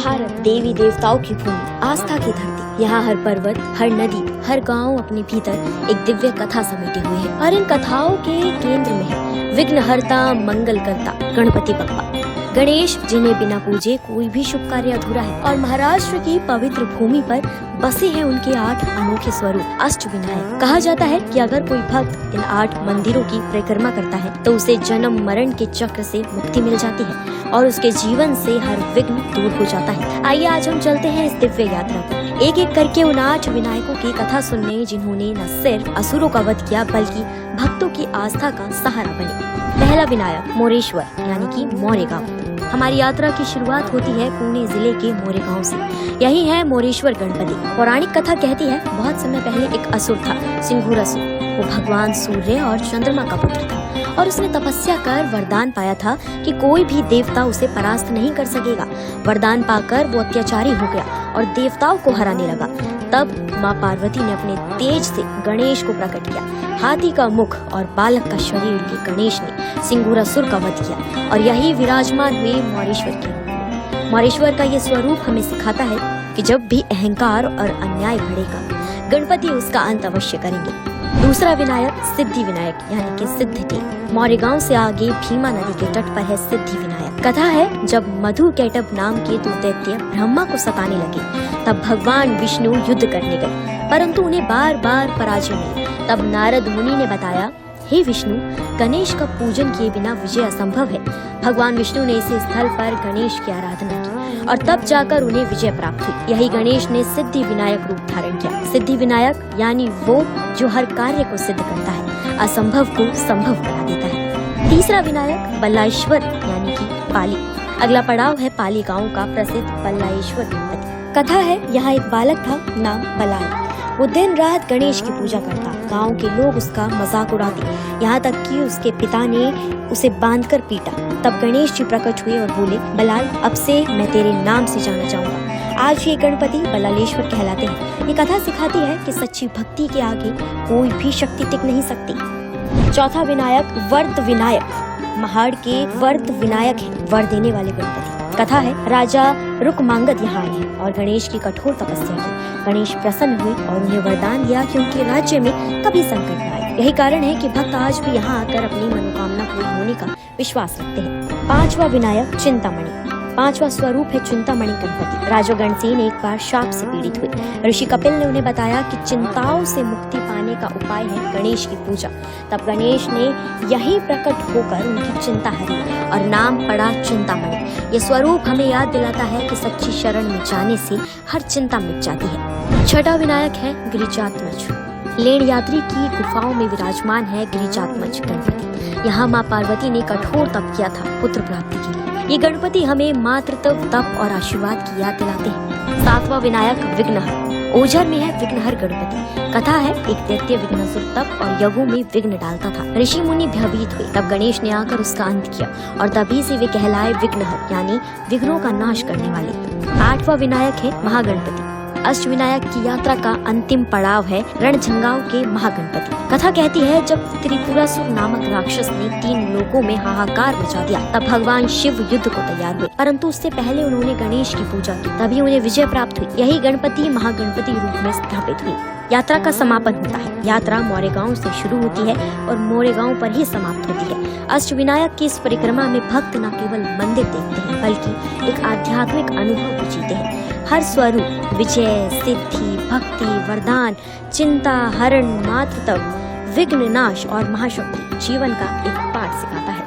भारत देवी देवताओं की भूमि, आस्था की धरती। यहाँ हर पर्वत, हर नदी, हर गांव अपने भीतर एक दिव्य कथा समेटे हुए है और इन कथाओं के केंद्र में है विघ्नहर्ता, मंगल करता गणपति बप्पा गणेश, जिन्हें बिना पूजे कोई भी शुभ कार्य अधूरा है। और महाराष्ट्र की पवित्र भूमि पर बसे हैं उनके 8 अनोखे स्वरूप अष्टविनायक। कहा जाता है कि अगर कोई भक्त इन 8 मंदिरों की परिक्रमा करता है तो उसे जन्म मरण के चक्र से मुक्ति मिल जाती है और उसके जीवन से हर विघ्न दूर हो जाता है। आइए आज हम चलते हैं इस दिव्य यात्रा पर, एक एक करके उन 8 विनायकों की कथा सुनने, जिन्होंने न सिर्फ असुरों का वध किया बल्कि भक्तों की आस्था का सहारा बने। पहला विनायक मोरेश्वर यानी कि मोरेगांव। हमारी यात्रा की शुरुआत होती है पुणे जिले के मोरेगांव से। यही है मोरेश्वर गणपति। पौराणिक कथा कहती है बहुत समय पहले एक असुर था, सिंघूरासुर। वो भगवान सूर्य और चंद्रमा का पुत्र था और उसने तपस्या कर वरदान पाया था कि कोई भी देवता उसे परास्त नहीं कर सकेगा। वरदान पाकर वो अत्याचारी हो गया और देवताओं को हराने लगा। तब माँ पार्वती ने अपने तेज से गणेश को प्रकट किया। हाथी का मुख और बालक का शरीर लिए गणेश ने सिंघूरासुर का वध किया और यही विराजमान हुए मोरेश्वर के। मोरेश्वर का ये स्वरूप हमें सिखाता है कि जब भी अहंकार और अन्याय बढ़ेगा, गणपति उसका अंत अवश्य करेंगे। दूसरा विनायक सिद्धि विनायक यानी कि सिद्धि। मोरेगांव से आगे भीमा नदी के तट पर है सिद्धि विनायक। कथा है जब मधु कैटभ नाम के 2 दैत्य ब्रह्मा को सताने लगे, तब भगवान विष्णु युद्ध करने गए, परंतु उन्हें बार बार पराजय मिली। तब नारद मुनि ने बताया, हे विष्णु, गणेश का पूजन किए बिना विजय असंभव है। भगवान विष्णु ने इस स्थल पर गणेश की आराधना की और तब जाकर उन्हें विजय प्राप्त हुई। यही गणेश ने सिद्धि विनायक रूप धारण किया। सिद्धि विनायक यानी वो जो हर कार्य को सिद्ध करता है, असंभव को संभव बना देता है। तीसरा विनायक बल्लाईश्वर यानी कि पाली। अगला पड़ाव है पाली गाँव का प्रसिद्ध बल्लाईश्वर गणपति। कथा है यहाँ एक बालक था, नाम बलाई। वो दिन रात गणेश की पूजा करता। गांव के लोग उसका मजाक उड़ाते, यहाँ तक कि उसके पिता ने उसे बांधकर पीटा। तब गणेश जी प्रकट हुए और बोले, बलाल, अब से मैं तेरे नाम से जाना चाहूंगा। आज ये गणपति बल्लालेश्वर कहलाते हैं। ये कथा सिखाती है कि सच्ची भक्ति के आगे कोई भी शक्ति टिक नहीं सकती। चौथा विनायक वर्त विनायक। महाड़ के वर्त विनायक है वर देने वाले गणपति। कथा है राजा रुकमांगद यहाँ आए और गणेश की कठोर तपस्या की। गणेश प्रसन्न हुए और उन्हें वरदान दिया कि उनके राज्य में कभी संकट न आए। यही कारण है कि भक्त आज भी यहाँ आकर अपनी मनोकामना पूरी होने का विश्वास रखते हैं। पांचवा विनायक चिंतामणि। पांचवा स्वरूप है चिंतामणि गणपति। राजा गणसेन एक बार शाप से पीड़ित हुए। ऋषि कपिल ने उन्हें बताया कि चिंताओं से मुक्ति पाने का उपाय है गणेश की पूजा। तब गणेश ने यही प्रकट होकर उनकी चिंता हरी और नाम पड़ा चिंतामणि। ये स्वरूप हमें याद दिलाता है कि सच्ची शरण में जाने से हर चिंता मिट जाती है। छठा विनायक है गिरिजात्मज। लेण यात्री की गुफाओं में विराजमान है गिरिजात्मज गणपति। यहाँ माँ पार्वती ने कठोर तप किया था पुत्र प्राप्ति के लिए। ये गणपति हमें मातृत्व, तप और आशीर्वाद की याद दिलाते हैं। सातवां विनायक विघ्नहर। ओझर में है विघ्नहर गणपति। कथा है एक दैत्य विघ्नासुर तप और यज्ञों में विघ्न डालता था। ऋषि मुनि भयभीत हुए, तब गणेश ने आकर उसका अंत किया और तभी से वे कहलाए विघ्नहर यानी विघ्नों का नाश करने वाले। आठवां विनायक है महागणपति। अष्टविनायक की यात्रा का अंतिम पड़ाव है रणझंगाव के महागणपति। कथा कहती है जब त्रिपुरासुर नामक राक्षस ने 3 लोकों में हाहाकार मचा दिया, तब भगवान शिव युद्ध को तैयार हुए, परंतु उससे पहले उन्होंने गणेश की पूजा की, तभी उन्हें विजय प्राप्त हुई। यही गणपति महागणपति रूप में स्थापित हुई। यात्रा का समापन होता है। यात्रा मोरेगांव से शुरू होती है और मोरेगांव पर ही समाप्त होती है। अष्टविनायक की इस परिक्रमा में भक्त न केवल मंदिर देखते हैं बल्कि एक आध्यात्मिक अनुभव भी जीते हैं। हर स्वरूप विजय, सिद्धि, भक्ति, वरदान, चिंता हरण, मातृत्व, विघ्न नाश और महाशक्ति जीवन का एक पाठ सिखाता है।